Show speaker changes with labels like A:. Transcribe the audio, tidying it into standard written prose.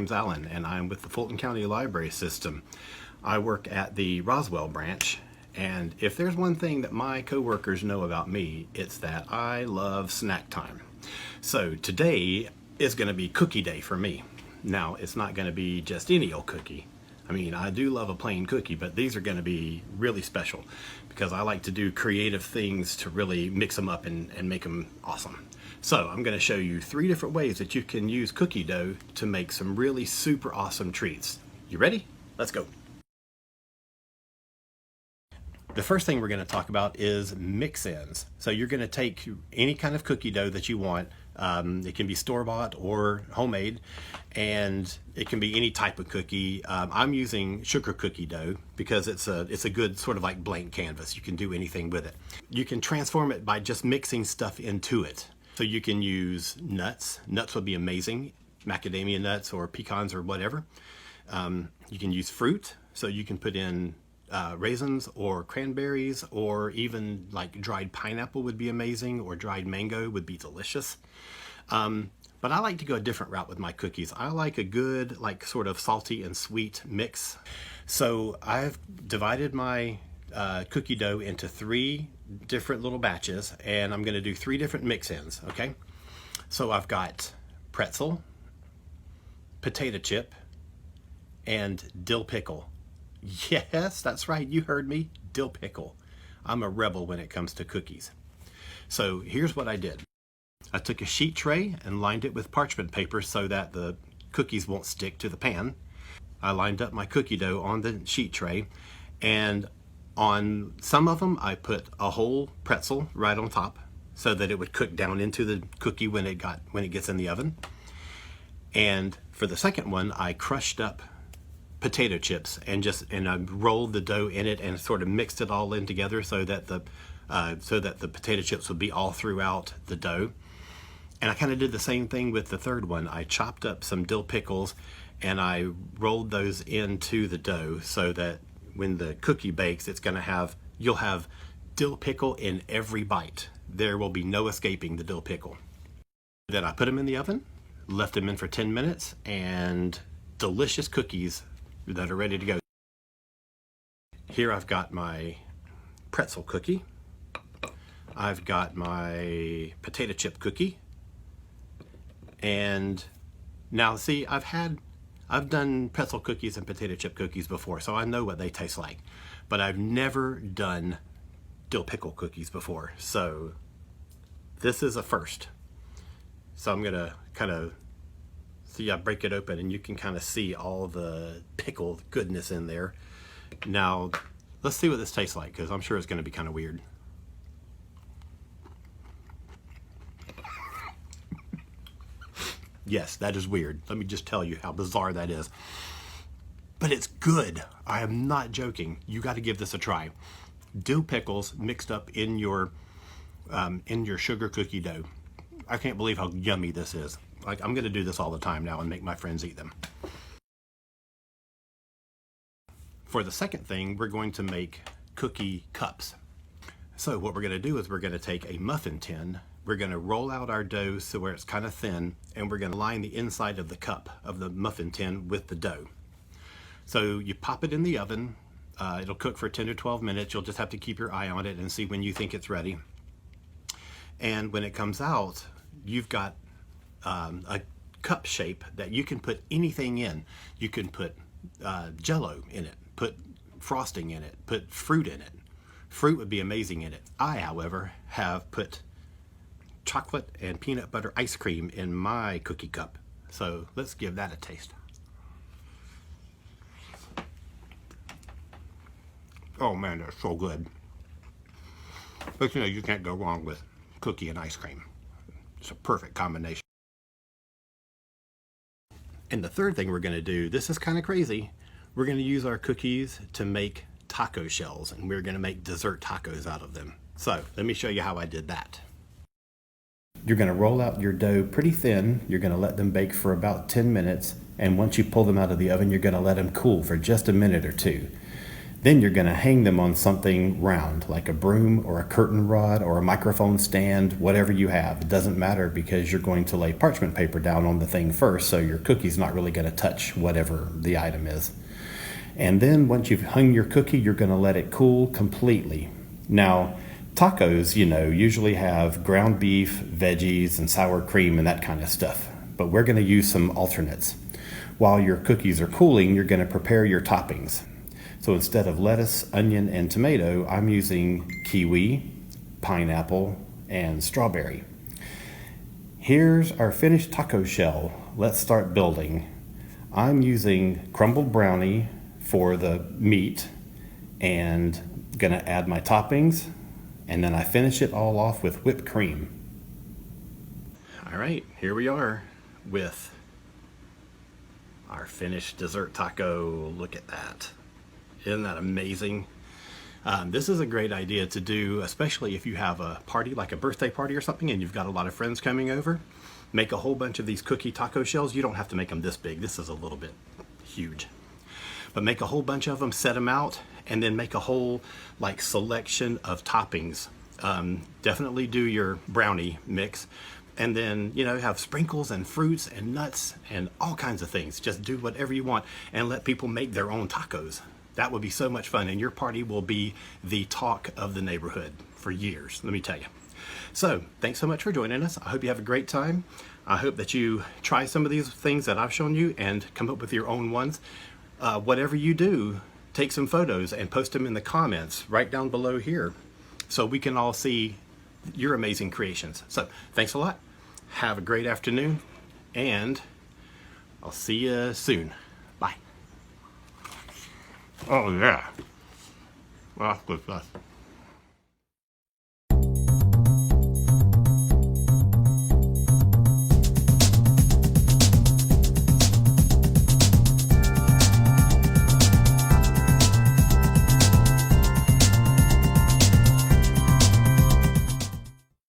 A: name's Alan, and I'm with the Fulton County Library System. I work at the Roswell branch, and if there's one thing that my coworkers know about me, it's that I love snack time. So today is going to be cookie day for me. Now, it's not going to be just any old cookie. I mean, I do love a plain cookie, but these are going to be really special because I like to do creative things to really mix them up and make them awesome. So I'm going to show you 3 different ways that you can use cookie dough to make some really super awesome treats. You ready? Let's go. The first thing we're going to talk about is mix-ins. So you're going to take any kind of cookie dough that you want. It can be store-bought or homemade, and it can be any type of cookie. I'm using sugar cookie dough because it's a good sort of like blank canvas. You can do anything with it. You can transform it by just mixing stuff into it. So you can use nuts. Nuts would be amazing. Macadamia nuts or pecans or whatever. You can use fruit. So you can put in raisins or cranberries, or even like dried pineapple would be amazing, or dried mango would be delicious. But I like to go a different route with my cookies. I like a good, like sort of salty and sweet mix. So I've divided my cookie dough into 3 different little batches, and I'm going to do 3 different mix-ins, okay? So I've got pretzel, potato chip, and dill pickle. Yes, that's right, you heard me, dill pickle. I'm a rebel when it comes to cookies. So here's what I did. I took a sheet tray and lined it with parchment paper so that the cookies won't stick to the pan. I lined up my cookie dough on the sheet tray, and on some of them I put a whole pretzel right on top so that it would cook down into the cookie when it gets in the oven. And for the second one, I crushed up potato chips and I rolled the dough in it and sort of mixed it all in together so that the potato chips would be all throughout the dough. And I kind of did the same thing with the third one. I chopped up some dill pickles and I rolled those into the dough so that when the cookie bakes, you'll have dill pickle in every bite. There will be no escaping the dill pickle. Then I put them in the oven, left them in for 10 minutes, and delicious cookies that are ready to go. Here I've got my pretzel cookie. I've got my potato chip cookie. And now see, I've done pretzel cookies and potato chip cookies before, so I know what they taste like. But I've never done dill pickle cookies before, so this is a first. So I'm gonna kind of see, I break it open and you can kind of see all the pickle goodness in there. Now, let's see what this tastes like, because I'm sure it's gonna be kind of weird. Yes, that is weird. Let me just tell you how bizarre that is. But it's good. I am not joking. You got to give this a try. Dill pickles mixed up in your sugar cookie dough. I can't believe how yummy this is. Like, I'm going to do this all the time now and make my friends eat them. For the second thing, we're going to make cookie cups. So what we're going to do is we're going to take a muffin tin. We're going to roll out our dough so where it's kind of thin, and we're going to line the inside of the cup of the muffin tin with the dough. So you pop it in the oven. It'll cook for 10 to 12 minutes. You'll just have to keep your eye on it and see when you think it's ready. And when it comes out, you've got a cup shape that you can put anything in. You can put Jell-O in it, put frosting in it, put fruit in it. Fruit would be amazing in it. I, however, have put chocolate and peanut butter ice cream in my cookie cup. So let's give that a taste. Oh man, that's so good. But you know, you can't go wrong with cookie and ice cream. It's a perfect combination. And the third thing we're going to do, this is kind of crazy. We're going to use our cookies to make taco shells, and we're going to make dessert tacos out of them. So let me show you how I did that. You're going to roll out your dough pretty thin. You're going to let them bake for about 10 minutes. And once you pull them out of the oven, you're going to let them cool for just a minute or 2. Then you're going to hang them on something round, like a broom or a curtain rod or a microphone stand, whatever you have. It doesn't matter because you're going to lay parchment paper down on the thing first, so your cookie's not really going to touch whatever the item is. And then once you've hung your cookie, you're going to let it cool completely. Now, tacos, usually have ground beef, veggies, and sour cream and that kind of stuff. But we're going to use some alternates. While your cookies are cooling, you're going to prepare your toppings. So instead of lettuce, onion, and tomato, I'm using kiwi, pineapple, and strawberry. Here's our finished taco shell. Let's start building. I'm using crumbled brownie for the meat and gonna add my toppings, and then I finish it all off with whipped cream. All right, here we are with our finished dessert taco. Look at that. Isn't that amazing? This is a great idea to do, especially if you have a party, like a birthday party or something, and you've got a lot of friends coming over. Make a whole bunch of these cookie taco shells. You don't have to make them this big. This is a little bit huge. But make a whole bunch of them, set them out, and then make a whole selection of toppings. Definitely do your brownie mix. And then, have sprinkles and fruits and nuts and all kinds of things. Just do whatever you want and let people make their own tacos. That would be so much fun, and your party will be the talk of the neighborhood for years, let me tell you. So, thanks so much for joining us. I hope you have a great time. I hope that you try some of these things that I've shown you and come up with your own ones. Whatever you do, take some photos and post them in the comments right down below here so we can all see your amazing creations. So, thanks a lot. Have a great afternoon, and I'll see you soon. Bye. Oh yeah, well, that's good stuff.